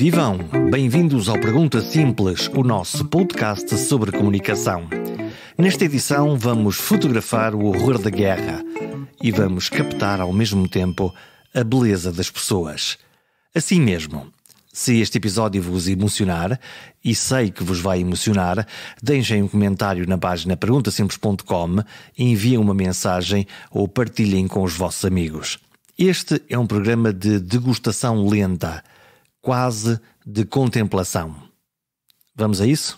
Vivam! Bem-vindos ao Pergunta Simples, o nosso podcast sobre comunicação. Nesta edição vamos fotografar o horror da guerra e vamos captar ao mesmo tempo a beleza das pessoas. Assim mesmo, se este episódio vos emocionar, e sei que vos vai emocionar, deixem um comentário na página perguntasimples.com, enviem uma mensagem ou partilhem com os vossos amigos. Este é um programa de degustação lenta, quase de contemplação. Vamos a isso?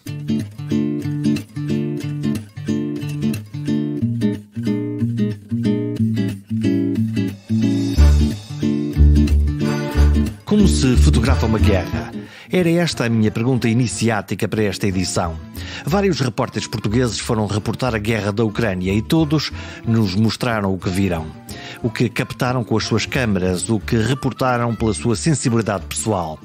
Como se fotografa uma guerra? Era esta a minha pergunta iniciática para esta edição. Vários repórteres portugueses foram reportar a guerra da Ucrânia e todos nos mostraram o que viram. O que captaram com as suas câmaras, o que reportaram pela sua sensibilidade pessoal.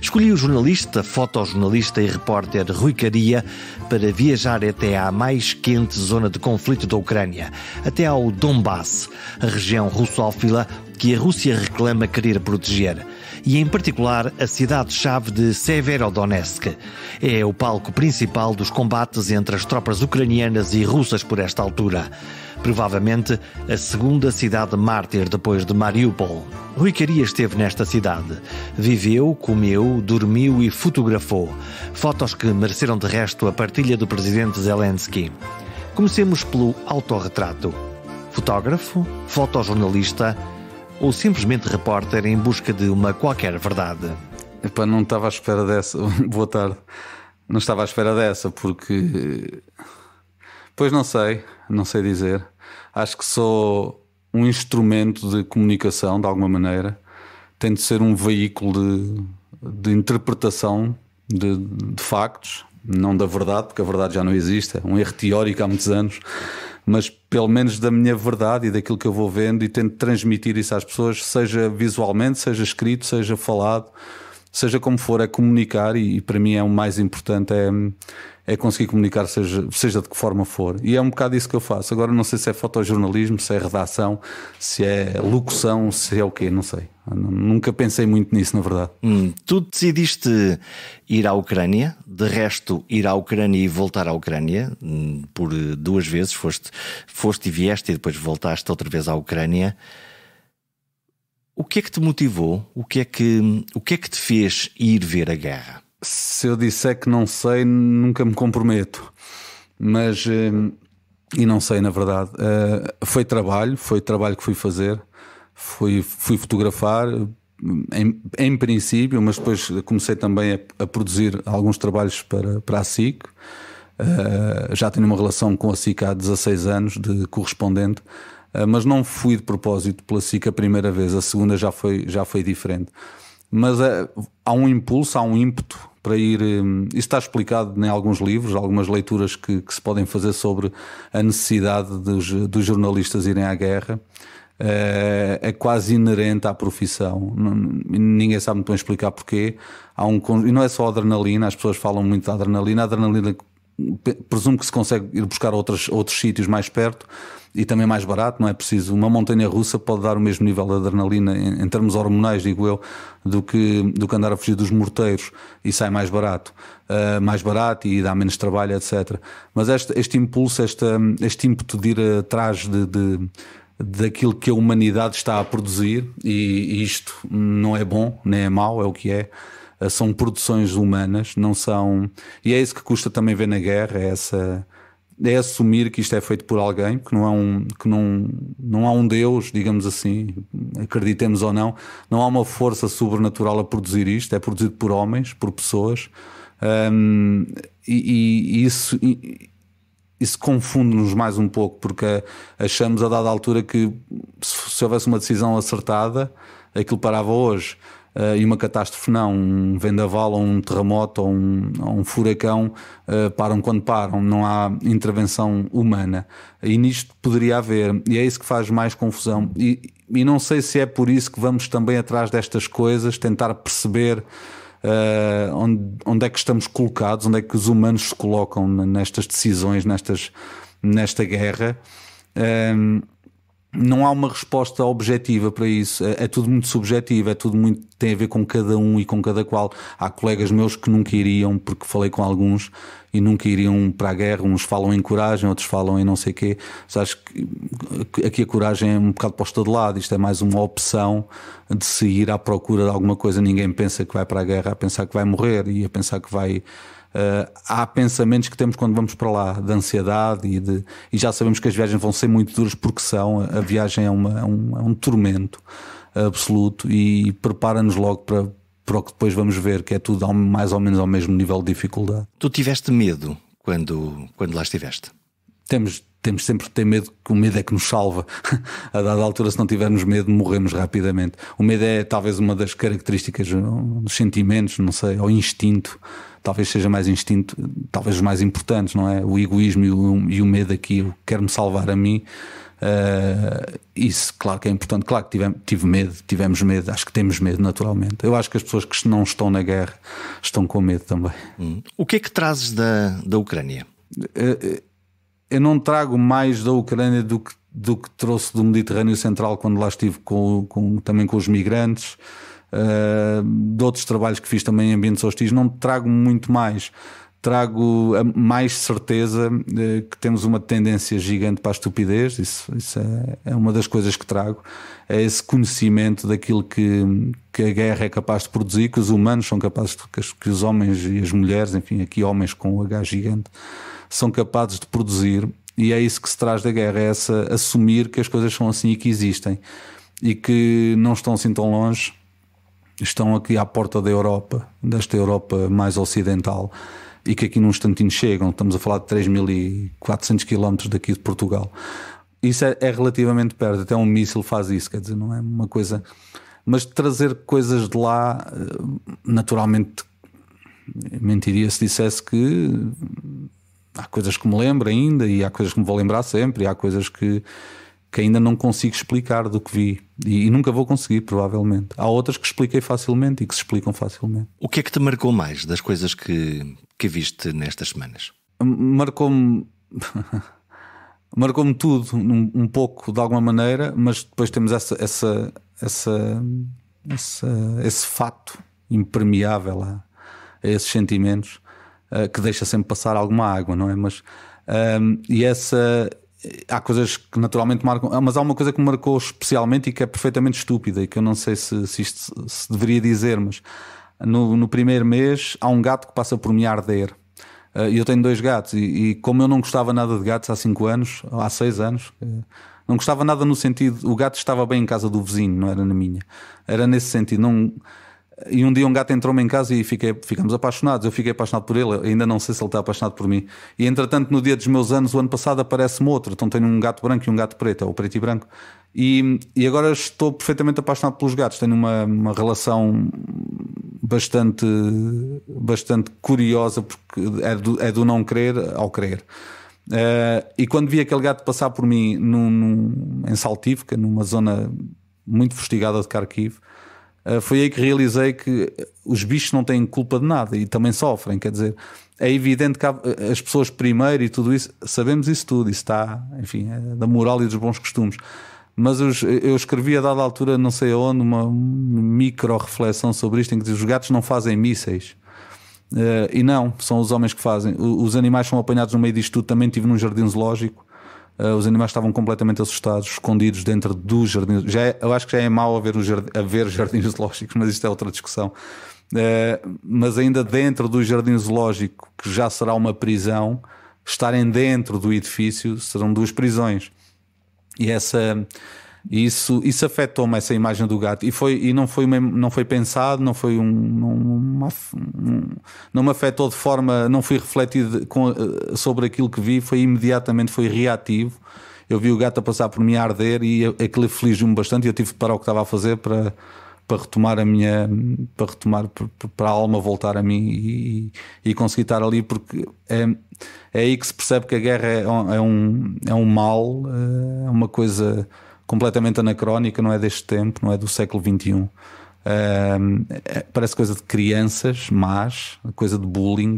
Escolhi o jornalista, fotojornalista e repórter Rui Caria para viajar até à mais quente zona de conflito da Ucrânia, até ao Donbass, a região russófila que a Rússia reclama querer proteger, e em particular a cidade-chave de Severodonetsk. É o palco principal dos combates entre as tropas ucranianas e russas por esta altura. Provavelmente a segunda cidade mártir depois de Mariupol. Rui Caria esteve nesta cidade. Viveu, comeu, dormiu e fotografou. Fotos que mereceram de resto a partilha do presidente Zelensky. Comecemos pelo autorretrato. Fotógrafo, fotojornalista ou simplesmente repórter em busca de uma qualquer verdade? Epá, não estava à espera dessa. Boa tarde. Não estava à espera dessa porque... Pois não sei dizer. Acho que sou um instrumento de comunicação, de alguma maneira. Tento ser um veículo de interpretação de factos, não da verdade, porque a verdade já não existe. É um erro teórico há muitos anos. Mas pelo menos da minha verdade e daquilo que eu vou vendo, e tento transmitir isso às pessoas, seja visualmente, seja escrito, seja falado, seja como for, é comunicar, e para mim é o mais importante, é conseguir comunicar, seja de que forma for. E é um bocado isso que eu faço. Agora não sei se é fotojornalismo, se é redação, se é locução, se é o quê, não sei. Nunca pensei muito nisso, na verdade. Tu decidiste ir à Ucrânia, de resto ir à Ucrânia e voltar à Ucrânia, por duas vezes, foste e vieste e depois voltaste outra vez à Ucrânia. O que é que te motivou? O que é que te fez ir ver a guerra? Se eu disser que não sei, nunca me comprometo. Mas, e não sei na verdade, foi trabalho que fui fazer. Fui fotografar, em princípio, mas depois comecei também a produzir alguns trabalhos para a SIC. Já tenho uma relação com a SIC há 16 anos de correspondente, mas não fui de propósito pela SIC a primeira vez, a segunda já foi diferente. Mas há um impulso, há um ímpeto para ir. Isso está explicado em alguns livros, algumas leituras que se podem fazer sobre a necessidade dos jornalistas irem à guerra. É quase inerente à profissão. Ninguém sabe muito bem explicar porquê. E não é só a adrenalina, as pessoas falam muito da adrenalina. A adrenalina, presumo que se consegue ir buscar outros sítios mais perto e também mais barato. Não é preciso. Uma montanha-russa pode dar o mesmo nível de adrenalina em termos hormonais, digo eu, do que andar a fugir dos morteiros, e sai mais barato e dá menos trabalho, etc. Mas este impulso, este ímpeto de ir atrás daquilo que a humanidade está a produzir, e isto não é bom nem é mau, é o que é. São produções humanas, não são. E é isso que custa também ver na guerra, é assumir que isto é feito por alguém, que não há um Deus, digamos assim, acreditemos ou não há uma força sobrenatural a produzir isto, é produzido por homens, por pessoas, e isso confunde-nos mais um pouco, porque achamos a dada altura que se houvesse uma decisão acertada, aquilo parava hoje. E uma catástrofe não, um vendaval ou um terremoto ou um furacão param quando param, não há intervenção humana, e nisto poderia haver, e é isso que faz mais confusão, e não sei se é por isso que vamos também atrás destas coisas, tentar perceber onde é que estamos colocados, onde é que os humanos se colocam nestas decisões, nesta guerra. não há uma resposta objetiva para isso, é tudo muito subjetivo, é tudo muito, tem a ver com cada um e com cada qual. Há colegas meus que nunca iriam, porque falei com alguns e nunca iriam para a guerra, uns falam em coragem, outros falam em não sei o quê. Mas acho que aqui a coragem é um bocado posta de lado, isto é mais uma opção de se ir à procura de alguma coisa. Ninguém pensa que vai para a guerra a pensar que vai morrer e a pensar que vai... há pensamentos que temos quando vamos para lá, de ansiedade e já sabemos que as viagens vão ser muito duras, porque a viagem é um tormento absoluto e prepara-nos logo para o que depois vamos ver, que é tudo mais ou menos ao mesmo nível de dificuldade. Tu tiveste medo quando lá estiveste? Temos sempre que ter medo, que o medo é que nos salva. A dada altura, se não tivermos medo, morremos rapidamente. O medo é talvez uma das características dos sentimentos, não sei, ou instinto. Talvez seja mais instinto, talvez os mais importantes, não é? O egoísmo e o medo aqui, eu quero-me salvar a mim. Isso, claro que é importante. Claro que tivemos medo, acho que temos medo naturalmente. Eu acho que as pessoas que não estão na guerra estão com medo também. O que é que trazes da Ucrânia? Eu não trago mais da Ucrânia do que trouxe do Mediterrâneo Central quando lá estive também com os migrantes. De outros trabalhos que fiz também em ambientes hostis, não trago muito mais. Trago a mais certeza que temos uma tendência gigante para a estupidez. Isso é uma das coisas que trago. É esse conhecimento daquilo que a guerra é capaz de produzir, que os humanos são capazes que os homens e as mulheres, enfim, aqui homens com o H gigante, são capazes de produzir. E é isso que se traz da guerra, é assumir que as coisas são assim e que existem e que não estão assim tão longe. Estão aqui à porta da Europa, desta Europa mais ocidental, e que aqui num instantinho chegam. Estamos a falar de 3.400 km daqui de Portugal. Isso é relativamente perto, até um míssil faz isso, quer dizer, não é uma coisa... Mas trazer coisas de lá, naturalmente, mentiria se dissesse que há coisas que me lembro ainda, e há coisas que me vou lembrar sempre, e há coisas que ainda não consigo explicar do que vi e nunca vou conseguir, provavelmente. Há outras que expliquei facilmente e que se explicam facilmente. O que é que te marcou mais das coisas que viste nestas semanas? Marcou-me tudo um pouco de alguma maneira, mas depois temos esse fato impermeável a esses sentimentos que deixa sempre passar alguma água, não é? Mas há coisas que naturalmente marcam, mas há uma coisa que me marcou especialmente e que é perfeitamente estúpida e que eu não sei se isto se deveria dizer, mas no primeiro mês há um gato que passa por mim a arder. E eu tenho 2 gatos e como eu não gostava nada de gatos há 5 anos, há 6 anos, não gostava nada no sentido, o gato estava bem em casa do vizinho, não era na minha, era nesse sentido, não. E um dia um gato entrou-me em casa e ficamos apaixonados. Eu fiquei apaixonado por ele, ainda não sei se ele está apaixonado por mim. E entretanto, no dia dos meus anos, o ano passado, aparece-me outro. Então tenho um gato branco e um gato preto, é o preto e branco. E agora estou perfeitamente apaixonado pelos gatos. Tenho uma relação bastante curiosa, porque é do não querer ao querer. E quando vi aquele gato passar por mim em Saltivka, numa zona muito fustigada de Kharkiv, foi aí que realizei que os bichos não têm culpa de nada e também sofrem. Quer dizer, é evidente que as pessoas primeiro e tudo isso, sabemos isso tudo, isso está, enfim, é da moral e dos bons costumes. Mas eu escrevi a dada altura, não sei aonde, uma micro-reflexão sobre isto, em que diz: os gatos não fazem mísseis. E não, são os homens que fazem. Os animais são apanhados no meio disto tudo. Também estive num jardim zoológico. Os animais estavam completamente assustados, escondidos dentro dos jardins. Eu acho que já é mau haver jardins zoológicos, mas isto é outra discussão. Mas ainda dentro do jardim zoológico, que já será uma prisão, estarem dentro do edifício serão 2 prisões. E isso afetou-me, essa imagem do gato. E não foi pensado, não me afetou de forma, não fui refletido sobre aquilo que vi, foi reativo. Eu vi o gato a passar por mim a arder e aquilo afligiu-me bastante, e eu tive de parar o que estava a fazer para retomar para a alma voltar a mim e conseguir estar ali, porque é aí que se percebe que a guerra é um mal, é uma coisa completamente anacrónica, não é deste tempo, não é do século XXI. Parece coisa de crianças más, coisa de bullying.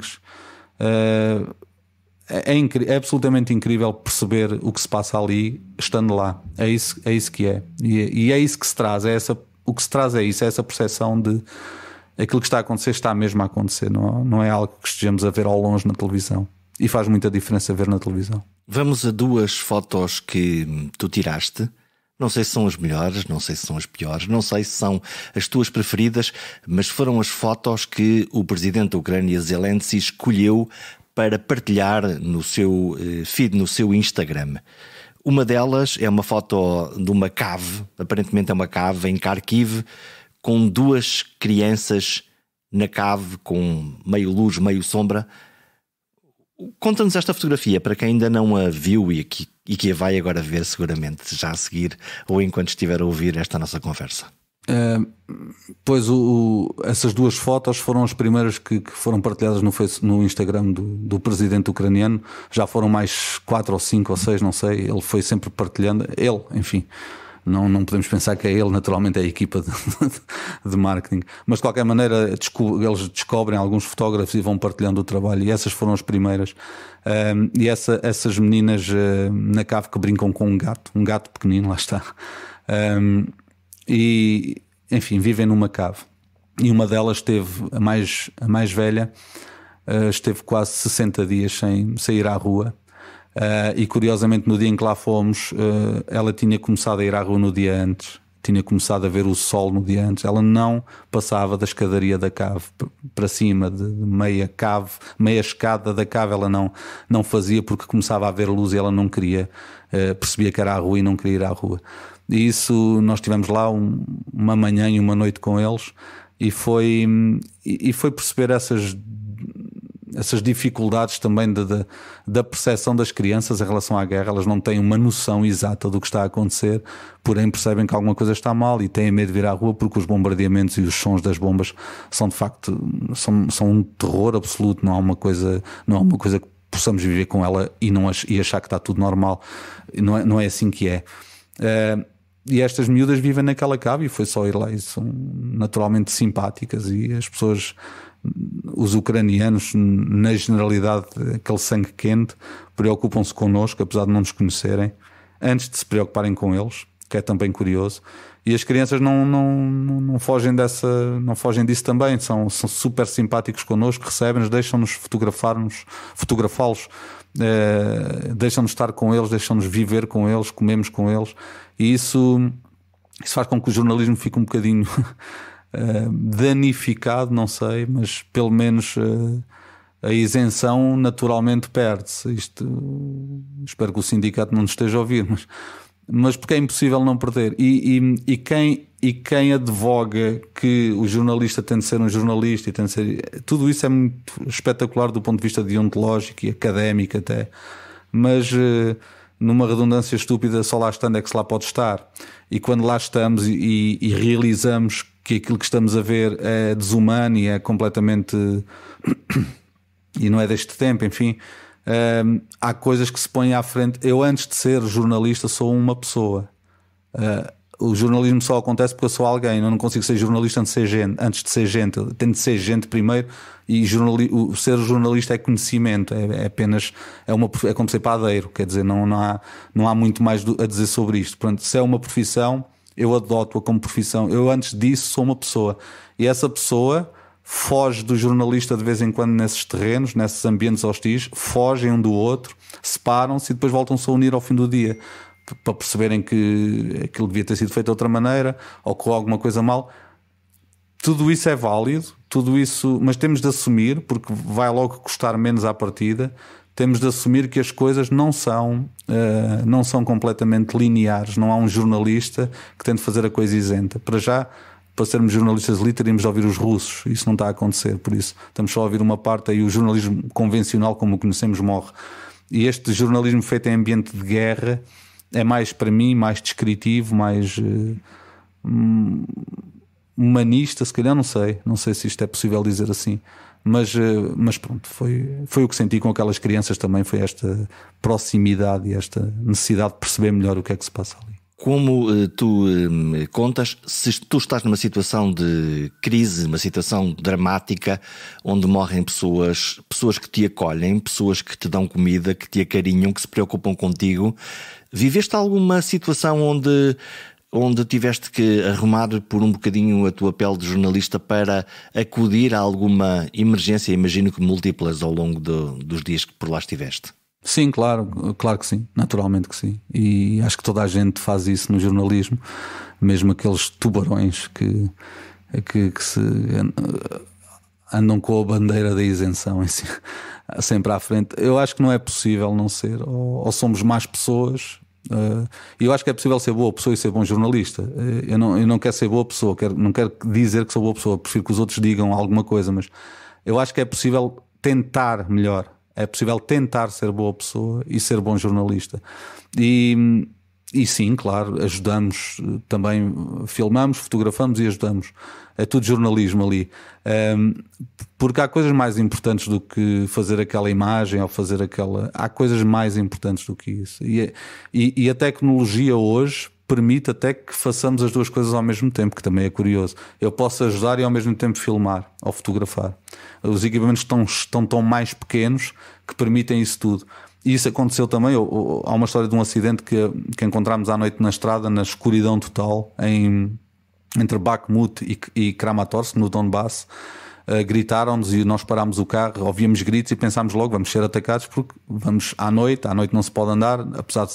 é absolutamente incrível perceber o que se passa ali estando lá. É isso que é. E é isso que se traz. O que se traz é isso, é essa percepção de aquilo que está a acontecer está mesmo a acontecer. Não é algo que estejamos a ver ao longe na televisão. E faz muita diferença ver na televisão. Vamos a 2 fotos que tu tiraste. Não sei se são as melhores, não sei se são as piores, não sei se são as tuas preferidas, mas foram as fotos que o presidente da Ucrânia, Zelensky, escolheu para partilhar no seu feed, no seu Instagram. Uma delas é uma foto de uma cave, aparentemente é uma cave em Kharkiv, com 2 crianças na cave, com meio luz, meio sombra. Conta-nos esta fotografia, para quem ainda não a viu e que a vai agora ver seguramente, já a seguir, ou enquanto estiver a ouvir esta nossa conversa. Pois essas 2 fotos foram as primeiras que foram partilhadas no Instagram do presidente ucraniano. Já foram mais 4 ou 5 ou 6, não sei. Ele foi sempre partilhando. Ele, enfim, não podemos pensar que é ele, naturalmente é a equipa de marketing. Mas de qualquer maneira eles descobrem alguns fotógrafos e vão partilhando o trabalho. E essas foram as primeiras. E essas meninas na cave que brincam com um gato pequenino, lá está. E enfim, vivem numa cave. E uma delas esteve, a mais velha, esteve quase 60 dias sem ir à rua. E curiosamente no dia em que lá fomos, ela tinha começado a ir à rua no dia antes, tinha começado a ver o sol no dia antes. Ela não passava da escadaria da cave para cima, de meia escada da cave ela não fazia, porque começava a haver luz e ela não queria, percebia que era a rua e não queria ir à rua. E isso, nós estivemos lá uma manhã e uma noite com eles, e foi perceber essas dificuldades também da percepção das crianças em relação à guerra. Elas não têm uma noção exata do que está a acontecer, porém percebem que alguma coisa está mal e têm medo de vir à rua, porque os bombardeamentos e os sons das bombas são de facto são um terror absoluto. Não há uma coisa que possamos viver com ela e achar que está tudo normal. Não é assim que é. E estas miúdas vivem naquela cave, e foi só ir lá, e são naturalmente simpáticas, e as pessoas, os ucranianos, na generalidade, aquele sangue quente, preocupam-se connosco, apesar de não nos conhecerem, antes de se preocuparem com eles, que é também curioso. E as crianças não fogem disso também, são super simpáticos connosco, recebem-nos, deixam-nos fotografá-los, deixam-nos estar com eles, deixam-nos viver com eles, comemos com eles, e isso faz com que o jornalismo fique um bocadinho danificado, não sei, mas pelo menos a isenção naturalmente perde-se. Espero que o sindicato não nos esteja a ouvir, mas porque é impossível não perder. E quem advoga que o jornalista tem de ser um jornalista e tem de ser, tudo isso é muito espetacular do ponto de vista deontológico e académico até, mas numa redundância estúpida, só lá estando é que se lá pode estar. E quando lá estamos e realizamos que aquilo que estamos a ver é desumano e é completamente e não é deste tempo, enfim, há coisas que se põem à frente. Eu, antes de ser jornalista, sou uma pessoa. O jornalismo só acontece porque eu sou alguém. Eu não consigo ser jornalista antes de ser gente. Eu tenho de ser gente primeiro. E ser jornalista é conhecimento, é apenas é como ser padeiro, quer dizer, não há muito mais a dizer sobre isto. Portanto, se é uma profissão, eu adoto-a como profissão. Eu, antes disso, sou uma pessoa, e essa pessoa foge do jornalista de vez em quando nesses terrenos, nesses ambientes hostis, fogem um do outro, separam-se e depois voltam-se a unir ao fim do dia, para perceberem que aquilo devia ter sido feito de outra maneira, ou com alguma coisa mal. Tudo isso é válido, tudo isso, mas temos de assumir, porque vai logo custar menos à partida. Temos de assumir que as coisas não são completamente lineares. Não há um jornalista que tente fazer a coisa isenta. Para já, para sermos jornalistas ali, teríamos de ouvir os russos. Isso não está a acontecer, por isso estamos só a ouvir uma parte, aí o jornalismo convencional, como o conhecemos, morre. E este jornalismo feito em ambiente de guerra é mais, para mim, mais descritivo, mais humanista, se calhar, não sei se isto é possível dizer assim, mas pronto, foi o que senti com aquelas crianças também, foi esta proximidade e esta necessidade de perceber melhor o que é que se passa ali. Como tu contas, se tu estás numa situação de crise, uma situação dramática, onde morrem pessoas que te acolhem, pessoas que te dão comida, que te acarinham, que se preocupam contigo, viveste alguma situação onde tiveste que arrumar por um bocadinho a tua pele de jornalista para acudir a alguma emergência, imagino que múltiplas ao longo dos dias que por lá estiveste? Sim, claro que sim, naturalmente que sim. E acho que toda a gente faz isso no jornalismo, mesmo aqueles tubarões que se andam com a bandeira da isenção sempre à frente. Eu acho que não é possível não ser, ou somos mais pessoas. Eu acho que é possível ser boa pessoa e ser bom jornalista. Eu não quero ser boa pessoa, não quero dizer que sou boa pessoa, prefiro que os outros digam alguma coisa, mas eu acho que é possível tentar melhor. É possível tentar ser boa pessoa e ser bom jornalista. E sim, claro, ajudamos também, filmamos, fotografamos e ajudamos. É tudo jornalismo ali. Porque há coisas mais importantes do que fazer aquela imagem ou fazer aquela. Há coisas mais importantes do que isso. E a tecnologia hoje permite até que façamos as duas coisas ao mesmo tempo, que também é curioso. Eu posso ajudar e ao mesmo tempo filmar ou fotografar. Os equipamentos estão tão mais pequenos que permitem isso tudo. E isso aconteceu também. Há uma história de um acidente que encontramos à noite na estrada, na escuridão total, entre Bakhmut e Kramatorsk, no Donbass. Gritaram-nos e nós parámos o carro, ouvíamos gritos e pensámos logo, vamos ser atacados porque vamos à noite não se pode andar, apesar de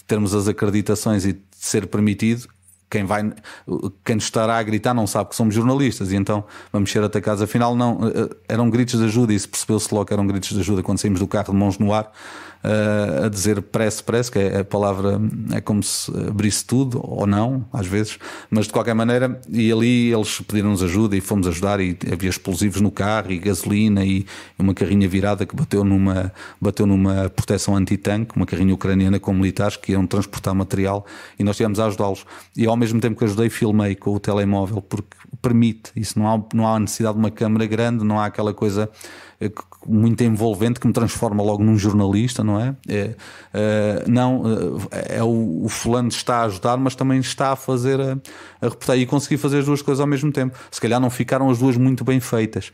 termos as acreditações e de ser permitido. Quem estará a gritar não sabe que somos jornalistas e então vamos ser atacados. Afinal não, eram gritos de ajuda, e se percebeu-se logo que eram gritos de ajuda quando saímos do carro de mãos no ar, a dizer press, que é a palavra, é como se abrisse tudo, ou não, às vezes, mas de qualquer maneira. E ali eles pediram-nos ajuda e fomos ajudar, e havia explosivos no carro e gasolina e uma carrinha virada que bateu numa proteção anti-tanque, uma carrinha ucraniana com militares que iam transportar material, e nós tivemos a ajudá-los. E ao mesmo tempo que ajudei, filmei com o telemóvel, porque permite isso. Não há necessidade de uma câmara grande, não há aquela coisa muito envolvente que me transforma logo num jornalista, não é? O fulano está a ajudar, mas também está a fazer a reportagem, e consegui fazer as duas coisas ao mesmo tempo. Se calhar não ficaram as duas muito bem feitas,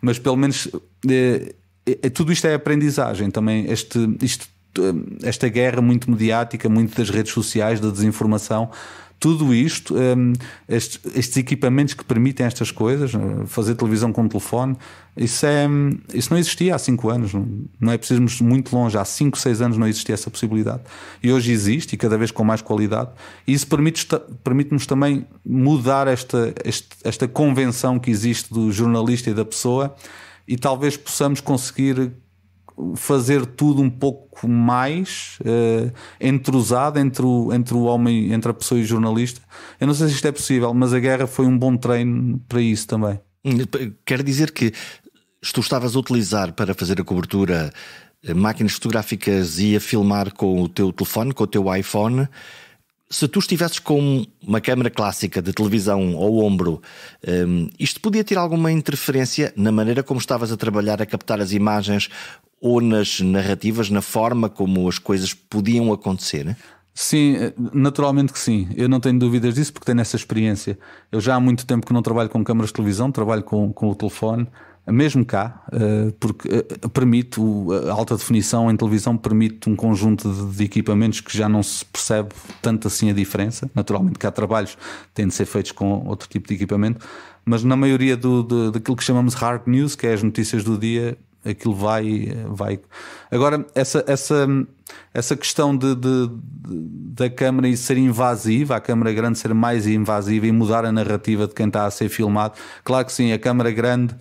mas pelo menos tudo isto é aprendizagem também. Esta guerra muito mediática, muito das redes sociais, da desinformação, tudo isto, estes equipamentos que permitem estas coisas, fazer televisão com telefone, isso não existia há 5 anos, não é preciso irmos muito longe. Há 5, 6 anos não existia essa possibilidade, e hoje existe, e cada vez com mais qualidade. E isso permite-nos também mudar esta convenção que existe do jornalista e da pessoa, e talvez possamos conseguir fazer tudo um pouco mais entrosado entre o homem, entre a pessoa e o jornalista. Eu não sei se isto é possível, mas a guerra foi um bom treino para isso também. Quer dizer que tu estavas a utilizar para fazer a cobertura máquinas fotográficas e a filmar com o teu telefone, com o teu iPhone. Se tu estivesses com uma câmara clássica de televisão ao ombro, isto podia ter alguma interferência na maneira como estavas a trabalhar, a captar as imagens, ou nas narrativas, na forma como as coisas podiam acontecer, né? Sim, naturalmente que sim. Eu não tenho dúvidas disso, porque tenho essa experiência. Eu já há muito tempo que não trabalho com câmaras de televisão, trabalho com o telefone, mesmo cá, porque permite a alta definição em televisão, permite um conjunto de equipamentos que já não se percebe tanto assim a diferença. Naturalmente que há trabalhos que têm de ser feitos com outro tipo de equipamento, mas na maioria daquilo que chamamos hard news, que é as notícias do dia, aquilo vai. Agora, essa questão da câmara ser invasiva, a câmara grande ser mais invasiva e mudar a narrativa de quem está a ser filmado, claro que sim, a câmara grande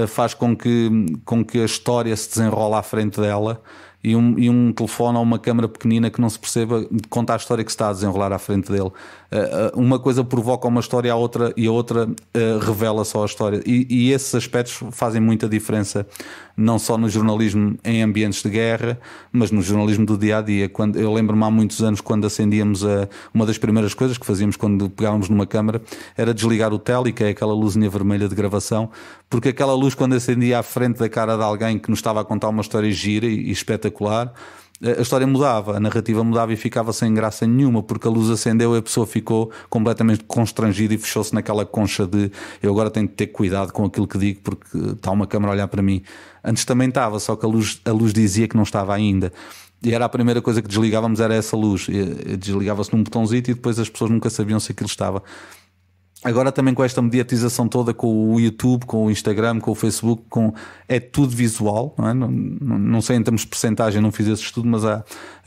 faz com que a história se desenrola à frente dela, e um telefone ou uma câmara pequenina que não se perceba conta a história que se está a desenrolar à frente dele. Uma coisa provoca uma história, e a outra revela só a história, e esses aspectos fazem muita diferença, não só no jornalismo em ambientes de guerra, mas no jornalismo do dia a dia. Eu lembro-me há muitos anos, quando acendíamos uma das primeiras coisas que fazíamos quando pegávamos numa câmara era desligar o tele, que é aquela luzinha vermelha de gravação, porque aquela luz, quando acendia à frente da cara de alguém que nos estava a contar uma história gira e espetacular, a história mudava, a narrativa mudava e ficava sem graça nenhuma, porque a luz acendeu e a pessoa ficou completamente constrangida e fechou-se naquela concha de eu agora tenho de ter cuidado com aquilo que digo porque está uma câmara a olhar para mim. Antes também estava, só que a luz dizia que não estava ainda. E era a primeira coisa que desligávamos, era essa luz. Desligava-se num botãozinho e depois as pessoas nunca sabiam se aquilo estava. Agora também com esta mediatização toda, com o YouTube, com o Instagram, com o Facebook, é tudo visual, não é? Não sei em termos de percentagem, não fiz esse estudo, mas a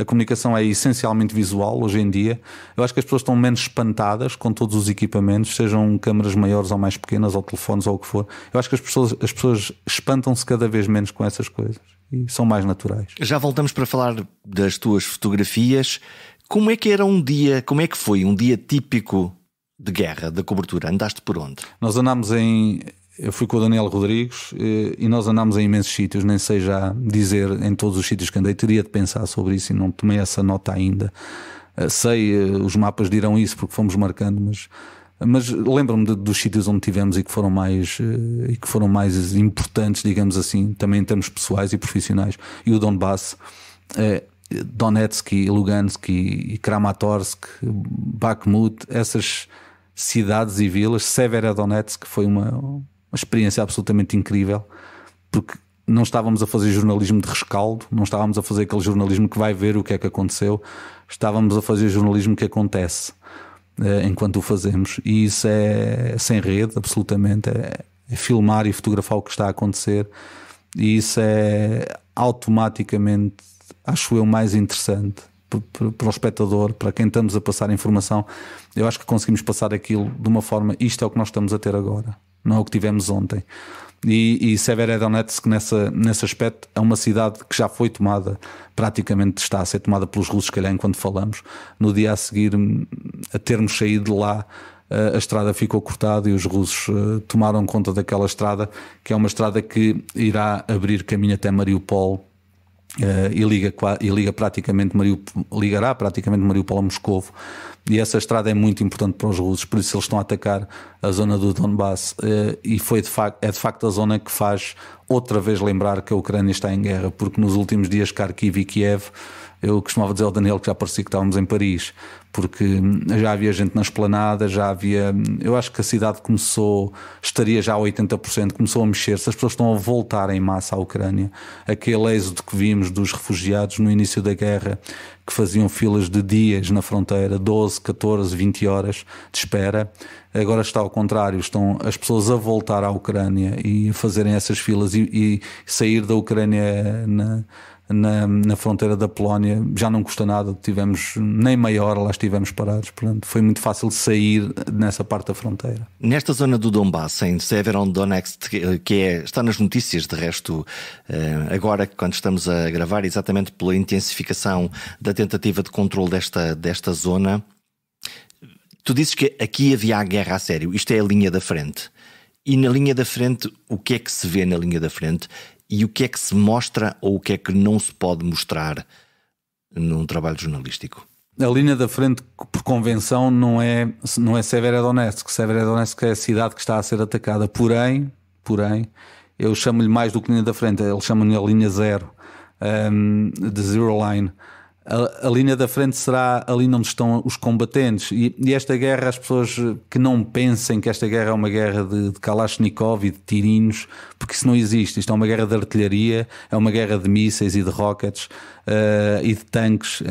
comunicação é essencialmente visual hoje em dia. Eu acho que as pessoas estão menos espantadas com todos os equipamentos, sejam câmaras maiores ou mais pequenas, ou telefones ou o que for. Eu acho que as pessoas espantam-se cada vez menos com essas coisas e são mais naturais. Já voltamos para falar das tuas fotografias. Como é que era um dia, como é que foi um dia típico de guerra, da cobertura? Andaste por onde? Nós andámos eu fui com o Daniel Rodrigues e nós andámos em imensos sítios, nem sei já dizer em todos os sítios que andei, teria de pensar sobre isso e não tomei essa nota ainda. Os mapas dirão isso porque fomos marcando, mas lembro-me dos sítios onde tivemos e que foram mais importantes, digamos assim, também em termos pessoais e profissionais. E o Donbass, Donetsk, Lugansk e Kramatorsk, Bakhmut, essas cidades e vilas. Severodonetsk foi uma experiência absolutamente incrível, porque não estávamos a fazer jornalismo de rescaldo, não estávamos a fazer aquele jornalismo que vai ver o que é que aconteceu, estávamos a fazer jornalismo que acontece enquanto o fazemos, e isso é sem rede, absolutamente, é filmar e fotografar o que está a acontecer, e isso é automaticamente, acho eu, mais interessante para o espectador, para quem estamos a passar informação. Eu acho que conseguimos passar aquilo de uma forma, isto é o que nós estamos a ter agora, não é o que tivemos ontem. E Severodonetsk nesse aspecto é uma cidade que já foi tomada, praticamente está a ser tomada pelos russos, se calhar enquanto falamos. No dia a seguir a termos saído de lá, a estrada ficou cortada e os russos tomaram conta daquela estrada, que é uma estrada que irá abrir caminho até Mariupol. Ligará praticamente Mariupol a Moscovo, e essa estrada é muito importante para os russos, por isso eles estão a atacar a zona do Donbass, e é de facto a zona que faz outra vez lembrar que a Ucrânia está em guerra, porque nos últimos dias Kharkiv e Kiev, eu costumava dizer ao Daniel que já parecia que estávamos em Paris, porque já havia gente na esplanada, eu acho que a cidade estaria já a 80%, começou a mexer-se, as pessoas estão a voltar em massa à Ucrânia. Aquele êxodo que vimos dos refugiados no início da guerra, que faziam filas de dias na fronteira, 12, 14, 20 horas de espera, agora está ao contrário, estão as pessoas a voltar à Ucrânia e a fazerem essas filas e sair da Ucrânia na fronteira da Polónia já não custa nada, tivemos nem meia hora lá estivemos parados, portanto foi muito fácil de sair nessa parte da fronteira. Nesta zona do Donbass, em Severodonetsk, que está nas notícias de resto agora quando estamos a gravar, exatamente pela intensificação da tentativa de controle desta zona, tu dizes que aqui havia a guerra a sério, isto é a linha da frente, e na linha da frente o que é que se vê na linha da frente? E o que é que se mostra ou o que é que não se pode mostrar num trabalho jornalístico? A linha da frente, por convenção, não é Severodonetsk. Severodonetsk é a cidade que está a ser atacada. Porém, eu chamo-lhe mais do que linha da frente. Eles chamam-lhe a linha zero, de zero line. A linha da frente será ali onde estão os combatentes, e esta guerra, as pessoas que não pensem que esta guerra é uma guerra de Kalashnikov e de tirinhos, porque isso não existe. Isto é uma guerra de artilharia, é uma guerra de mísseis e de rockets e de tanques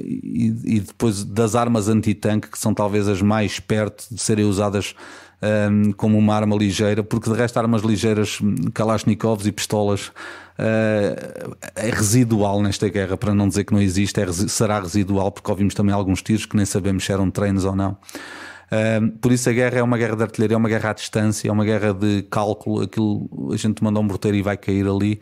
e depois das armas anti-tanque, que são talvez as mais perto de serem usadas como uma arma ligeira, porque de resto armas ligeiras, Kalashnikovs e pistolas, é residual nesta guerra, para não dizer que não existe, será residual, porque ouvimos também alguns tiros que nem sabemos se eram treinos ou não. Por isso a guerra é uma guerra de artilharia, é uma guerra à distância, é uma guerra de cálculo. Aquilo, a gente manda um morteiro e vai cair ali,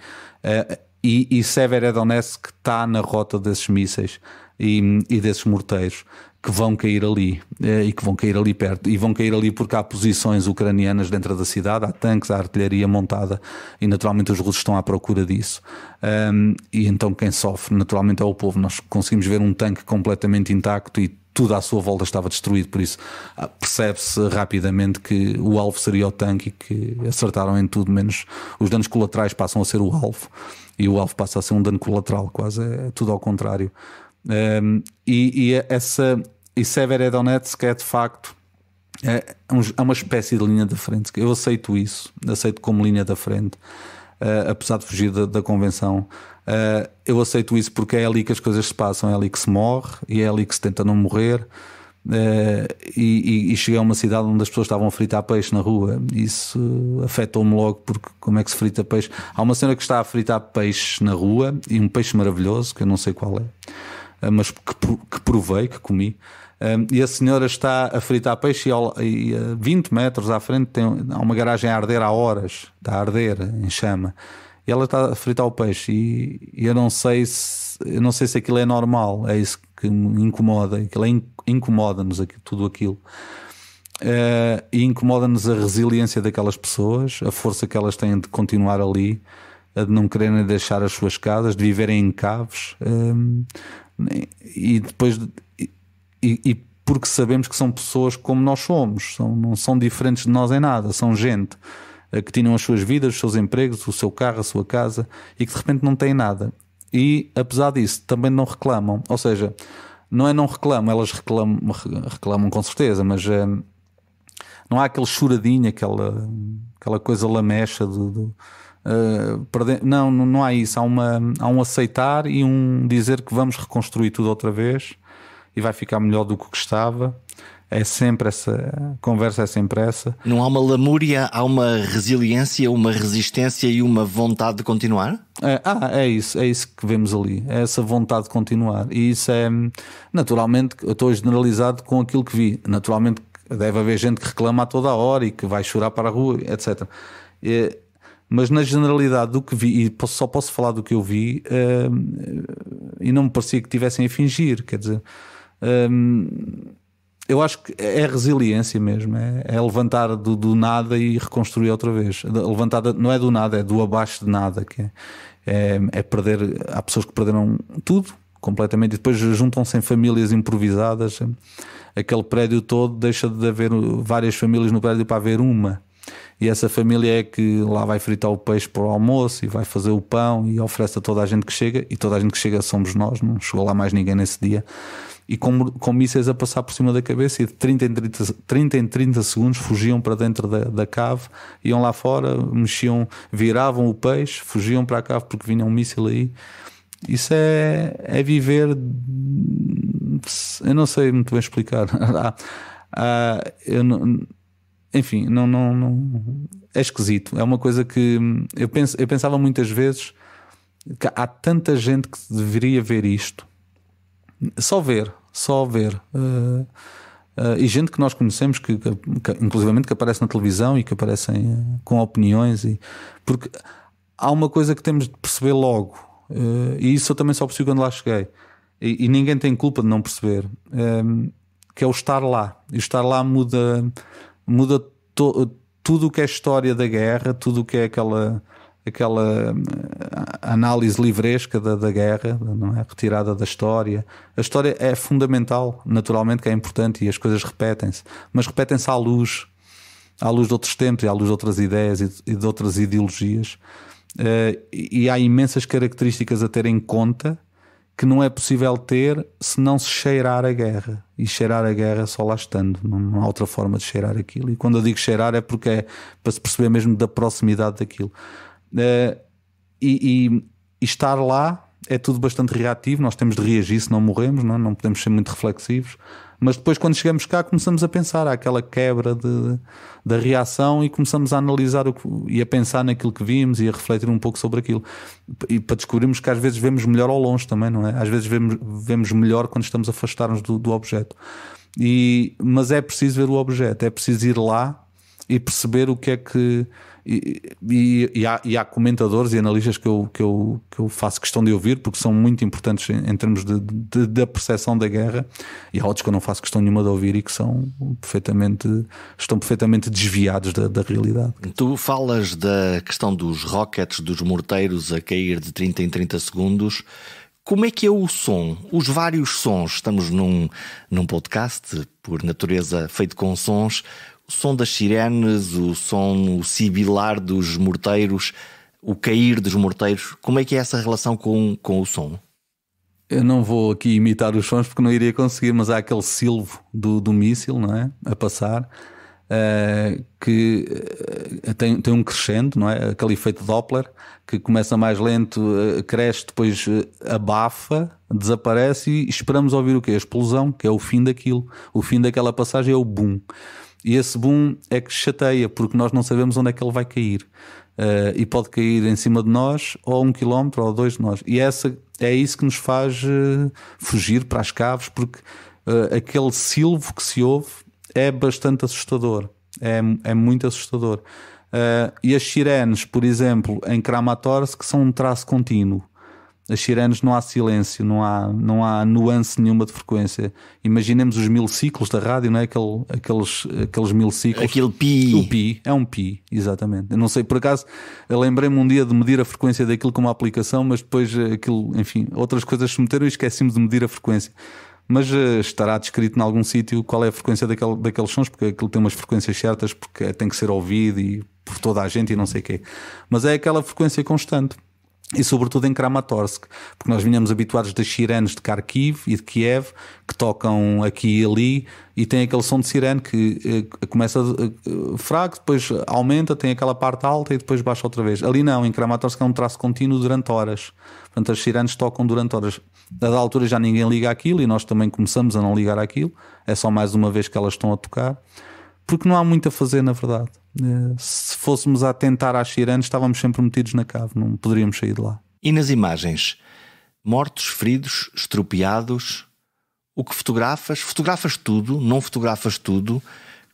e Severodonetsk está na rota desses mísseis e desses morteiros que vão cair ali e que vão cair ali perto, e vão cair ali porque há posições ucranianas dentro da cidade, há tanques, há artilharia montada, e naturalmente os russos estão à procura disso, e então quem sofre naturalmente é o povo. Nós conseguimos ver um tanque completamente intacto e tudo à sua volta estava destruído. Por isso percebe-se rapidamente que o alvo seria o tanque e que acertaram em tudo, menos os danos colaterais passam a ser o alvo e o alvo passa a ser um dano colateral, quase é tudo ao contrário. E Severodonetsk é de facto é uma espécie de linha da frente. Eu aceito isso, aceito como linha da frente, apesar de fugir da convenção. Eu aceito isso porque é ali que as coisas se passam, é ali que se morre e é ali que se tenta não morrer. E cheguei a uma cidade onde as pessoas estavam a fritar peixe na rua. Isso afetou-me logo, porque como é que se frita peixe? Há uma senhora que está a fritar peixe na rua, e um peixe maravilhoso que eu não sei qual é, mas que provei, que comi. E a senhora está a fritar peixe e a 20 metros à frente há uma garagem a arder há horas, está a arder em chama, e ela está a fritar o peixe e eu não sei se aquilo é normal. É isso que me incomoda, incomoda-nos tudo aquilo, e incomoda-nos a resiliência daquelas pessoas, a força que elas têm de continuar ali, de não quererem deixar as suas casas, de viverem em caves, e depois e porque sabemos que são pessoas como nós somos, não são diferentes de nós em nada, são gente que tinham as suas vidas, os seus empregos, o seu carro, a sua casa, e que de repente não têm nada. E apesar disso também não reclamam. Ou seja, não é não reclamam, elas reclamam com certeza, mas não há aquele choradinho, aquela coisa lamecha não há isso. Há um aceitar e um dizer que vamos reconstruir tudo outra vez e vai ficar melhor do que estava. É sempre essa conversa, é sempre essa. Não há uma lamúria, há uma resiliência, uma resistência e uma vontade de continuar? É isso que vemos ali, é essa vontade de continuar. E isso é, naturalmente, eu estou generalizado com aquilo que vi. Naturalmente deve haver gente que reclama a toda a hora e que vai chorar para a rua, etc. Mas na generalidade do que vi, e só posso falar do que eu vi, e não me parecia que tivessem a fingir, quer dizer, eu acho que é resiliência mesmo, é levantar do nada e reconstruir outra vez. Levantar não é do nada, é do abaixo de nada, que é perder. Há pessoas que perderam tudo completamente e depois juntam-se em famílias improvisadas. Aquele prédio todo deixa de haver várias famílias no prédio para haver uma. E essa família é que lá vai fritar o peixe para o almoço e vai fazer o pão e oferece a toda a gente que chega, e toda a gente que chega somos nós, não chegou lá mais ninguém nesse dia. E com mísseis a passar por cima da cabeça, e de 30 em 30 segundos fugiam para dentro da cave, iam lá fora, mexiam, viravam o peixe, fugiam para a cave porque vinha um míssil aí. Isso é viver. Eu não sei muito bem explicar. Enfim, não é esquisito. É uma coisa que eu pensava muitas vezes que há tanta gente que deveria ver isto. Só ver. E gente que nós conhecemos, que inclusivamente que aparece na televisão e que aparecem com opiniões. Porque há uma coisa que temos de perceber logo, e isso eu também só percebi quando lá cheguei. E ninguém tem culpa de não perceber, que é o estar lá. E o estar lá muda tudo o que é história da guerra, tudo o que é aquela análise livresca da guerra, não é? Retirada da história. A história é fundamental, naturalmente que é importante, e as coisas repetem-se, mas repetem-se à luz de outros tempos e à luz de outras ideias e de outras ideologias, e há imensas características a ter em conta que não é possível ter se não se cheirar a guerra. E cheirar a guerra só lá estando, não há outra forma de cheirar aquilo. E quando eu digo cheirar é porque é para se perceber mesmo da proximidade daquilo. E estar lá é tudo bastante reativo, nós temos de reagir se não morremos, não podemos ser muito reflexivos, mas depois quando chegamos cá começamos a pensar, há aquela quebra da reação, e começamos a analisar e a pensar naquilo que vimos e a refletir um pouco sobre aquilo, e para descobrirmos que às vezes vemos melhor ao longe também, não é? Às vezes vemos melhor quando estamos a afastar-nos do objeto, mas é preciso ver o objeto, é preciso ir lá e perceber o que é que... E há comentadores e analistas que eu faço questão de ouvir, porque são muito importantes em termos da percepção da guerra, e há outros que eu não faço questão nenhuma de ouvir e que estão perfeitamente desviados da realidade. Tu falas da questão dos rockets, dos morteiros a cair de 30 em 30 segundos Como é que é o som? Os vários sons. Estamos num podcast, por natureza, feito com sons. O som das sirenes, o som sibilar dos morteiros, o cair dos morteiros. Como é que é essa relação com o som? Eu não vou aqui imitar os sons porque não iria conseguir, mas há aquele silvo do míssil, não é? A passar, que tem um crescendo, não é? Aquele efeito Doppler que começa mais lento, cresce, depois abafa, desaparece e esperamos ouvir o quê? A explosão, que é o fim daquilo. O fim daquela passagem é o boom. E esse boom é que chateia, porque nós não sabemos onde é que ele vai cair. E pode cair em cima de nós, ou a 1 quilómetro, ou a 2 de nós. E é isso que nos faz fugir para as caves, porque aquele silvo que se ouve é bastante assustador. É muito assustador. E as sirenes, por exemplo, em Kramatorsk, são um traço contínuo. As sirenes não há silêncio, não há nuance nenhuma de frequência. Imaginemos os 1000 ciclos da rádio, não é? Aqueles 1000 ciclos. Aquele pi. O pi, é um pi, exatamente. Eu não sei, por acaso, eu lembrei-me um dia de medir a frequência daquilo com uma aplicação, mas depois aquilo, enfim, outras coisas se meteram e esquecemos de medir a frequência. Mas estará descrito em algum sítio qual é a frequência daqueles sons, porque aquilo tem umas frequências certas, porque tem que ser ouvido e por toda a gente e não sei o quê. Mas é aquela frequência constante. E sobretudo em Kramatorsk, porque nós vinhamos habituados das sirenes de Kharkiv e de Kiev, que tocam aqui e ali, e tem aquele som de sirene que começa fraco, depois aumenta, tem aquela parte alta e depois baixa outra vez. Ali não, em Kramatorsk é um traço contínuo durante horas. Portanto, as sirenes tocam durante horas. A da altura já ninguém liga àquilo e nós também começamos a não ligar àquilo. É só mais uma vez que elas estão a tocar. Porque não há muito a fazer, na verdade. Se fôssemos a tentar às sirenes, estávamos sempre metidos na cave, não poderíamos sair de lá. E nas imagens? Mortos, feridos, estropiados? O que fotografas? Fotografas tudo? Não fotografas tudo?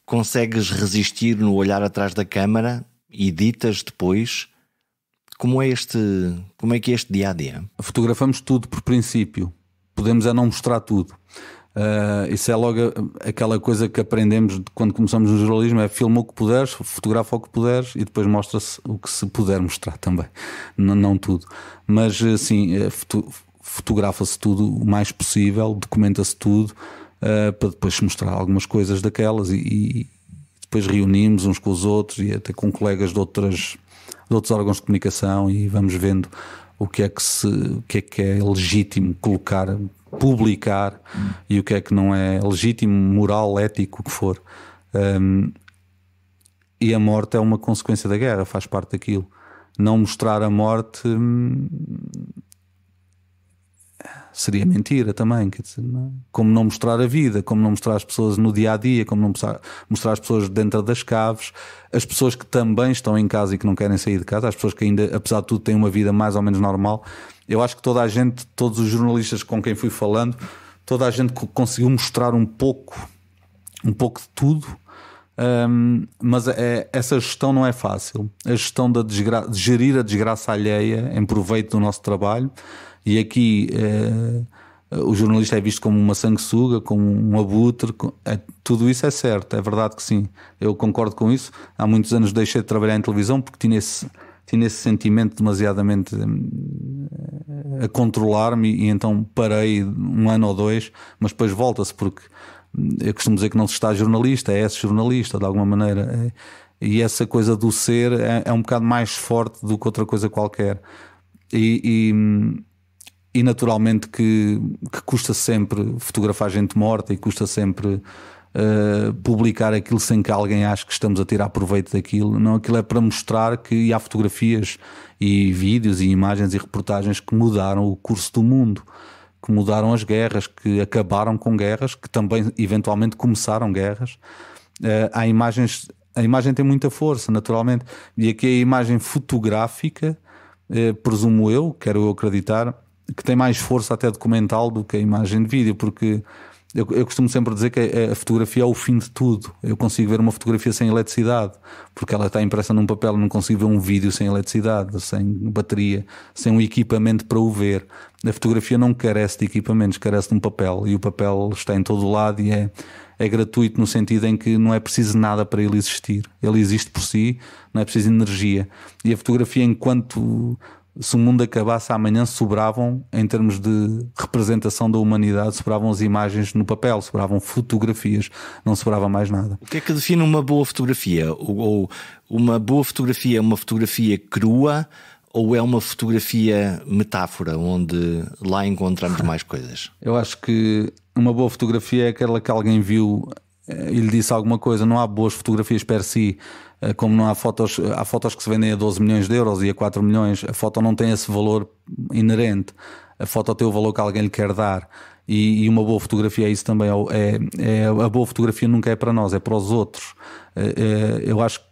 Consegues resistir no olhar atrás da câmara? Editas depois? Como é que é este dia-a-dia? Fotografamos tudo por princípio. Podemos não mostrar tudo. Isso é logo aquela coisa que aprendemos quando começamos no jornalismo: é filma o que puderes, fotografa o que puderes e depois mostra-se o que se puder mostrar também, não tudo, mas sim, fotografa-se tudo o mais possível, documenta-se tudo, para depois mostrar algumas coisas daquelas e depois reunimos uns com os outros e até com colegas de outros órgãos de comunicação e vamos vendo o que é legítimo colocar, publicar, e o que é que não é legítimo, moral, ético, o que for. E a morte é uma consequência da guerra, faz parte daquilo. Não mostrar a morte seria mentira também, quer dizer, não é? Como não mostrar a vida, como não mostrar as pessoas no dia a dia, como não mostrar as pessoas dentro das caves, as pessoas que também estão em casa e que não querem sair de casa, as pessoas que ainda, apesar de tudo, têm uma vida mais ou menos normal. Eu acho que toda a gente, todos os jornalistas com quem fui falando, toda a gente conseguiu mostrar um pouco de tudo. Mas essa gestão não é fácil. A gestão de gerir a desgraça alheia em proveito do nosso trabalho. E aqui o jornalista é visto como uma sanguessuga, como um abutre. Tudo isso é certo, é verdade que sim. Eu concordo com isso. Há muitos anos deixei de trabalhar em televisão porque tinha esse sentimento demasiadamente a controlar-me, e então parei 1 ano ou 2, mas depois volta-se, porque eu costumo dizer que não se está jornalista, é esse jornalista de alguma maneira, e essa coisa do ser é um bocado mais forte do que outra coisa qualquer, e naturalmente que custa sempre fotografar gente morta e custa sempre publicar aquilo sem que alguém ache que estamos a tirar proveito daquilo. Não, aquilo é para mostrar que há fotografias e vídeos e imagens e reportagens que mudaram o curso do mundo, que mudaram as guerras, que acabaram com guerras, que também eventualmente começaram guerras. A imagem tem muita força, naturalmente, e aqui a imagem fotográfica, presumo eu, quero eu acreditar, que tem mais força até documental do que a imagem de vídeo, porque eu costumo sempre dizer que a fotografia é o fim de tudo. Eu consigo ver uma fotografia sem eletricidade, porque ela está impressa num papel. Não consigo ver um vídeo sem eletricidade, sem bateria, sem um equipamento para o ver. A fotografia não carece de equipamentos, carece de um papel, e o papel está em todo o lado e é gratuito no sentido em que não é preciso nada para ele existir. Ele existe por si, não é preciso energia. E a fotografia, enquanto se o mundo acabasse amanhã, sobravam, em termos de representação da humanidade, sobravam as imagens no papel, sobravam fotografias, não sobrava mais nada. O que é que define uma boa fotografia? Ou uma boa fotografia é uma fotografia crua ou é uma fotografia metáfora, onde lá encontramos mais coisas? Eu acho que uma boa fotografia é aquela que alguém viu e lhe disse alguma coisa. Não há boas fotografias per si, como não há fotos que se vendem a 12 milhões de euros e a 4 milhões. A foto não tem esse valor inerente. A foto tem o valor que alguém lhe quer dar. E uma boa fotografia é isso também. A boa fotografia nunca é para nós, é para os outros. Eu acho que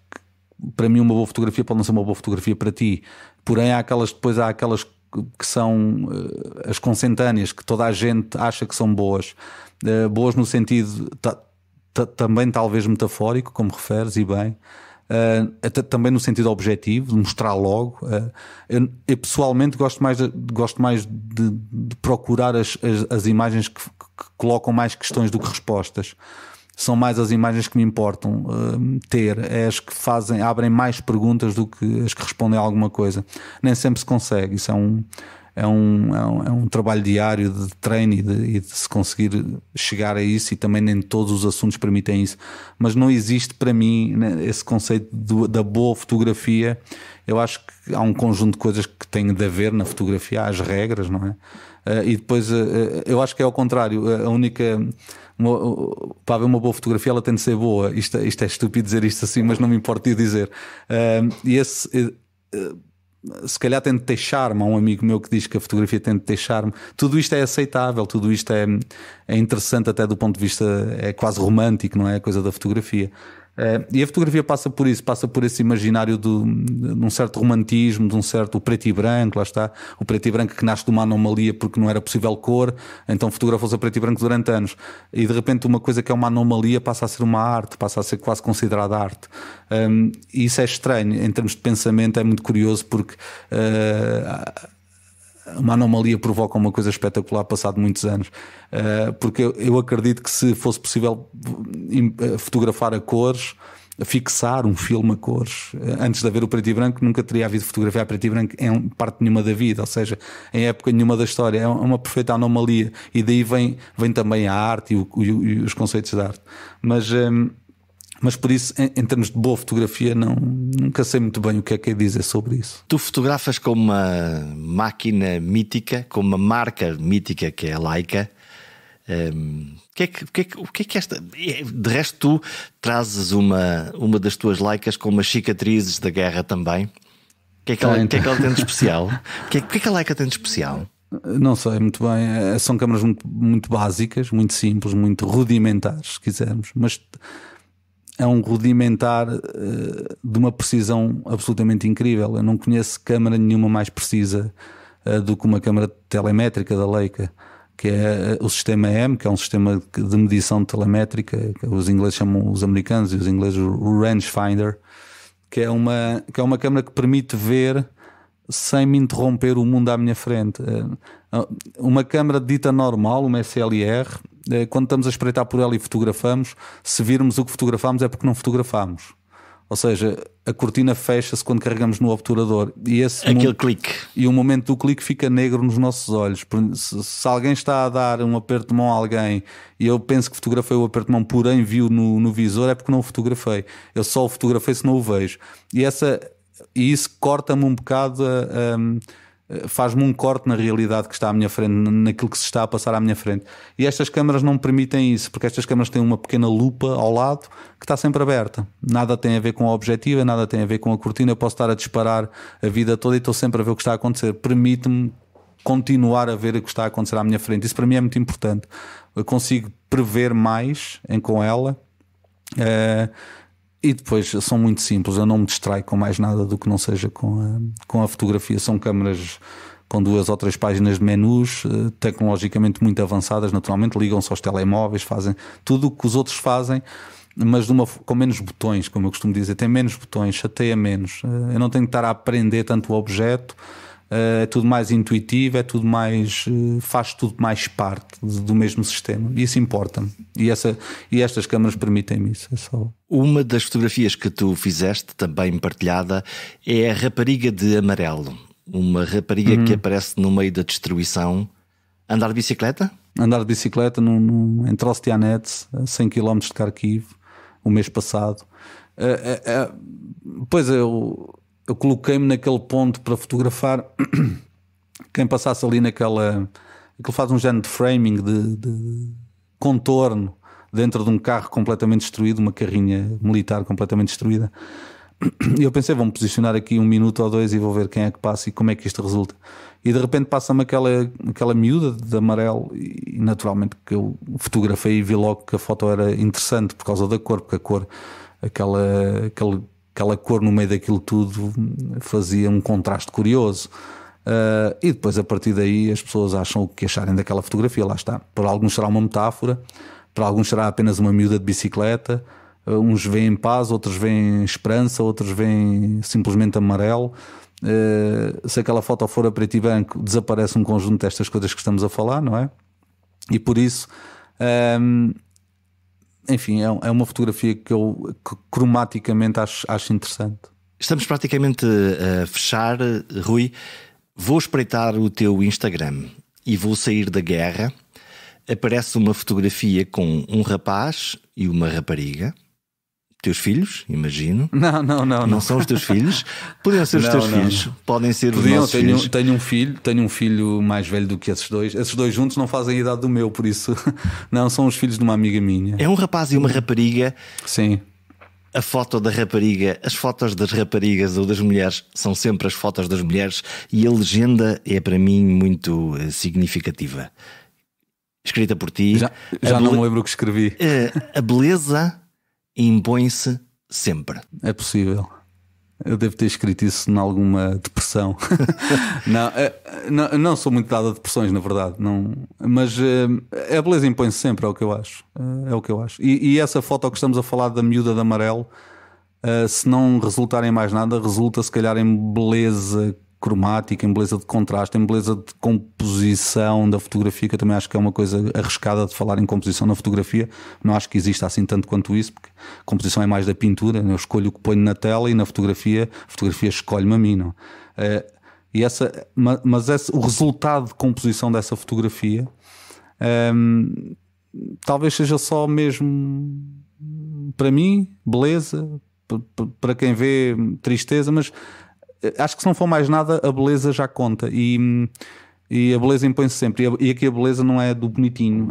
para mim uma boa fotografia pode não ser uma boa fotografia para ti. Porém depois há aquelas que são as consentâneas, que toda a gente acha que são boas. Boas no sentido também talvez metafórico, como referes, e bem. Também no sentido objetivo, de mostrar logo. Eu pessoalmente gosto mais de procurar as imagens que colocam mais questões do que respostas. São mais as imagens que me importam ter, é as que abrem mais perguntas do que as que respondem a alguma coisa. Nem sempre se consegue, isso é um trabalho diário de treino e de se conseguir chegar a isso, e também nem todos os assuntos permitem isso. Mas não existe para mim, né, esse conceito da boa fotografia. Eu acho que há um conjunto de coisas que têm de haver na fotografia, há as regras, não é? E depois eu acho que é ao contrário. Para haver uma boa fotografia, ela tem de ser boa. Isto é estúpido dizer isto assim, mas não me importa de dizer. Se calhar tem de ter charme. Há um amigo meu que diz que a fotografia tem de ter charme. Tudo isto é aceitável, tudo isto é interessante, até do ponto de vista, é quase romântico, não é? A coisa da fotografia. E a fotografia passa por isso, passa por esse imaginário de um certo romantismo, de um certo preto e branco. Lá está, o preto e branco que nasce de uma anomalia porque não era possível cor, então fotografou-se a preto e branco durante anos, e de repente uma coisa que é uma anomalia passa a ser uma arte, passa a ser quase considerada arte. E isso é estranho, em termos de pensamento é muito curioso, porque uma anomalia provoca uma coisa espetacular passado muitos anos. Porque eu acredito que se fosse possível fotografar a cores, fixar um filme a cores, antes de haver o preto e branco, nunca teria havido fotografia a preto e branco em parte nenhuma da vida, ou seja, em época nenhuma da história. É uma perfeita anomalia, e daí vem também a arte e os conceitos de arte. Mas por isso, em termos de boa fotografia, nunca sei muito bem o que é dizer sobre isso. Tu fotografas com uma máquina mítica, com uma marca mítica que é a Leica. O que é que esta... De resto, tu trazes uma das tuas Leicas com umas cicatrizes da guerra também. O que é que ela tem de especial? O que é que a Leica tem de especial? Não sei muito bem. São câmaras muito, muito básicas, muito simples, muito rudimentares, se quisermos. Mas é um rudimentar de uma precisão absolutamente incrível. Eu não conheço câmara nenhuma mais precisa do que uma câmara telemétrica da Leica, que é o sistema M, que é um sistema de medição telemétrica, que os ingleses chamam, os americanos e os ingleses, o rangefinder, que é uma câmara que permite ver sem me interromper o mundo à minha frente. Uma câmara dita normal, uma SLR, quando estamos a espreitar por ela e fotografamos, se virmos o que fotografamos é porque não fotografamos. Ou seja, a cortina fecha-se quando carregamos no obturador, e aquele clique, e o momento do clique fica negro nos nossos olhos. Se alguém está a dar um aperto de mão a alguém e eu penso que fotografei o aperto de mão, porém viu no visor, é porque não o fotografei. Eu só o fotografei se não o vejo. E isso corta-me um bocado, faz-me um corte na realidade que está à minha frente, naquilo que se está a passar à minha frente. E estas câmaras não permitem isso, porque estas câmaras têm uma pequena lupa ao lado que está sempre aberta. Nada tem a ver com a objetiva, nada tem a ver com a cortina. Eu posso estar a disparar a vida toda e estou sempre a ver o que está a acontecer. Permite-me continuar a ver o que está a acontecer à minha frente. Isso para mim é muito importante. Eu consigo prever mais com ela. E depois são muito simples, eu não me distraio com mais nada do que não seja com a fotografia. São câmaras com 2 ou 3 páginas de menus, tecnologicamente muito avançadas, naturalmente, ligam-se aos telemóveis, fazem tudo o que os outros fazem, mas com menos botões, como eu costumo dizer. Tem menos botões, chateia menos. Eu não tenho que estar a aprender tanto o objeto. É tudo mais intuitivo, é tudo mais, faz tudo mais parte do mesmo sistema, e isso importa-me, e estas câmaras permitem-me isso. É só... Uma das fotografias que tu fizeste, também partilhada, é a rapariga de amarelo. uma rapariga que aparece no meio da destruição. Andar de bicicleta? Andar de bicicleta em Trostianets, a 100 km de Kharkiv, o mês passado. Pois eu coloquei-me naquele ponto para fotografar quem passasse ali naquela... Aquilo faz um género de framing, de contorno, dentro de um carro completamente destruído, uma carrinha militar completamente destruída. E eu pensei, vou-me posicionar aqui 1 minuto ou 2 e vou ver quem é que passa e como é que isto resulta. E de repente passa-me aquela miúda de amarelo e naturalmente que eu fotografei e vi logo que a foto era interessante por causa da cor, porque a cor, aquela cor no meio daquilo tudo fazia um contraste curioso. E depois a partir daí as pessoas acham o que acharem daquela fotografia, lá está. Para alguns será uma metáfora, para alguns será apenas uma miúda de bicicleta. Uns veem paz, outros veem esperança, outros veem simplesmente amarelo. Se aquela foto for a preto e branco, desaparece um conjunto destas coisas que estamos a falar, não é? E por isso, enfim, é uma fotografia que eu cromaticamente acho interessante. Estamos praticamente a fechar, Rui. Vou espreitar o teu Instagram e vou sair da guerra. Aparece uma fotografia com um rapaz e uma rapariga. Teus filhos, imagino. Não são os teus filhos. Podiam ser os teus filhos. Podem ser os nossos filhos. Tenho um filho mais velho do que esses dois. Esses dois juntos não fazem a idade do meu, por isso não, são os filhos de uma amiga minha. É um rapaz e uma rapariga. Sim. A foto da rapariga, as fotos das raparigas ou das mulheres são sempre as fotos das mulheres e a legenda é para mim muito significativa. Escrita por ti. Já não me lembro o que escrevi. A beleza impõe-se sempre. É possível. Eu devo ter escrito isso em alguma depressão. não sou muito dado a depressões, na verdade. Não, mas a beleza impõe-se sempre, é o que eu acho. É o que eu acho. E essa foto que estamos a falar da miúda de amarelo, se não resultar em mais nada, resulta se calhar em beleza cromática, em beleza de contraste, em beleza de composição da fotografia, que eu também acho que é uma coisa arriscada de falar em composição na fotografia. Não acho que exista assim tanto quanto isso, porque a composição é mais da pintura. Eu escolho o que ponho na tela e na fotografia, a fotografia escolhe-me a mim, não? Mas o resultado de composição dessa fotografia talvez seja só mesmo, para mim, beleza, para quem vê, tristeza, mas acho que se não for mais nada, a beleza já conta. E a beleza impõe-se sempre. E aqui a beleza não é do bonitinho,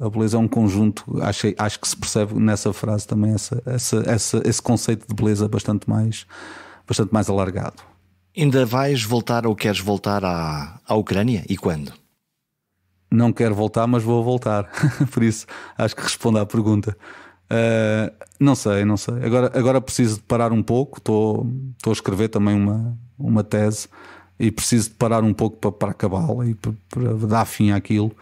a beleza é um conjunto. Acho que se percebe nessa frase também esse conceito de beleza bastante mais alargado. Ainda vais voltar ou queres voltar à Ucrânia? E quando? Não quero voltar, mas vou voltar. Por isso acho que respondo à pergunta. Não sei. Agora preciso de parar um pouco. Estou a escrever também uma tese e preciso de parar um pouco para acabá-la e para dar fim àquilo,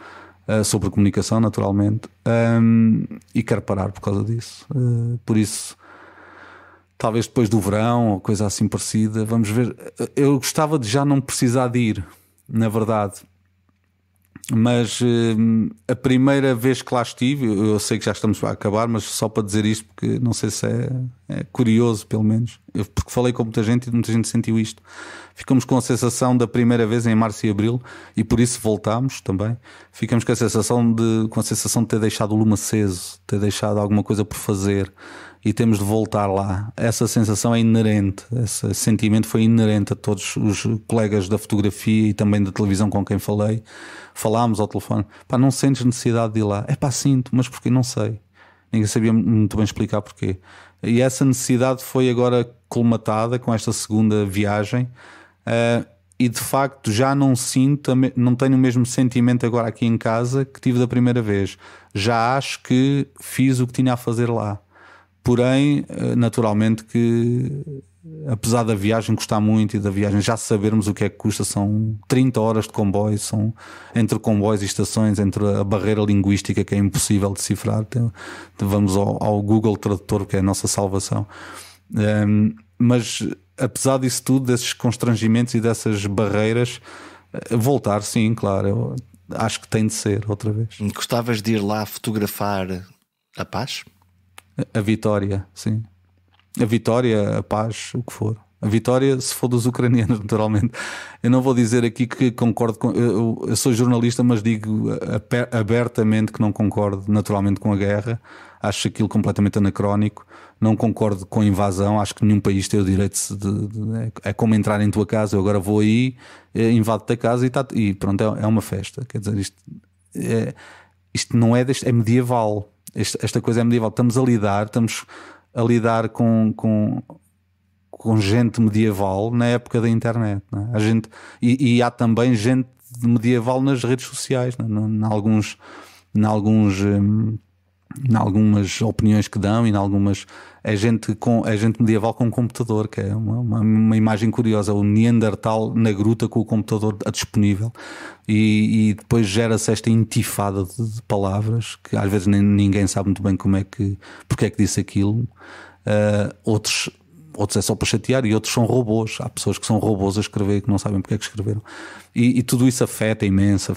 sobre comunicação, naturalmente. E quero parar por causa disso. Por isso, talvez depois do verão ou coisa assim parecida, vamos ver. Eu gostava de já não precisar de ir, na verdade. Mas a primeira vez que lá estive, eu sei que já estamos a acabar, mas só para dizer isto, porque não sei se é curioso, pelo menos, porque falei com muita gente e muita gente sentiu isto. Ficamos com a sensação da primeira vez em março e abril, e por isso voltámos também. Ficamos com a sensação de ter deixado o lume aceso, ter deixado alguma coisa por fazer, e temos de voltar lá. Essa sensação é inerente, esse sentimento foi inerente a todos os colegas da fotografia e também da televisão com quem falámos ao telefone. Pá, não sentes necessidade de ir lá? Sinto, mas porquê? Não sei. Ninguém sabia muito bem explicar porquê. E essa necessidade foi agora colmatada com esta segunda viagem, e de facto já não sinto, não tenho o mesmo sentimento agora aqui em casa que tive da primeira vez. Já acho que fiz o que tinha a fazer lá. Porém, naturalmente que, apesar da viagem custar muito e da viagem já sabermos o que é que custa, são 30 horas de comboio, são entre comboios e estações, entre a barreira linguística que é impossível decifrar. Vamos ao Google Tradutor, que é a nossa salvação. Mas apesar disso tudo, desses constrangimentos e dessas barreiras, voltar, sim, claro, eu acho que tem de ser outra vez. Gostavas de ir lá fotografar a paz? A vitória, sim. A vitória, a paz, o que for. A vitória, se for dos ucranianos, naturalmente. Eu não vou dizer aqui que concordo com... Eu sou jornalista, mas digo abertamente que não concordo naturalmente com a guerra. Acho aquilo completamente anacrónico. Não concordo com a invasão. Acho que nenhum país tem o direito é como entrar em tua casa. Eu agora vou aí, invado-te a casa e pronto, é uma festa. Quer dizer, isto não é é medieval. Esta coisa é medieval. Estamos a lidar com gente medieval na época da internet, não é? E há também gente medieval nas redes sociais, em algumas opiniões que dão, é gente medieval com um computador, que é uma imagem curiosa, o Neandertal na gruta com o computador disponível, e depois gera-se esta intifada de palavras que às vezes ninguém sabe muito bem porque é que disse aquilo. Outros é só para chatear, e outros são robôs. Há pessoas que são robôs a escrever que não sabem porque é que escreveram. E tudo isso afeta imenso,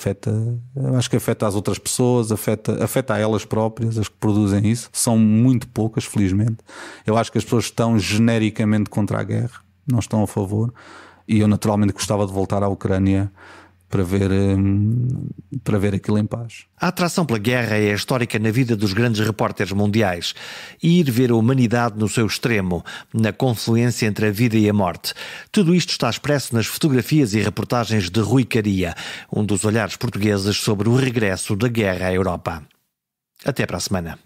acho que afeta as outras pessoas, afeta a elas próprias, as que produzem isso. São muito poucas, felizmente. Eu acho que as pessoas estão genericamente contra a guerra, não estão a favor. E eu naturalmente gostava de voltar à Ucrânia para ver aquilo em paz. A atração pela guerra é histórica na vida dos grandes repórteres mundiais. E ir ver a humanidade no seu extremo, na confluência entre a vida e a morte. Tudo isto está expresso nas fotografias e reportagens de Rui Caria, um dos olhares portugueses sobre o regresso da guerra à Europa. Até para a semana.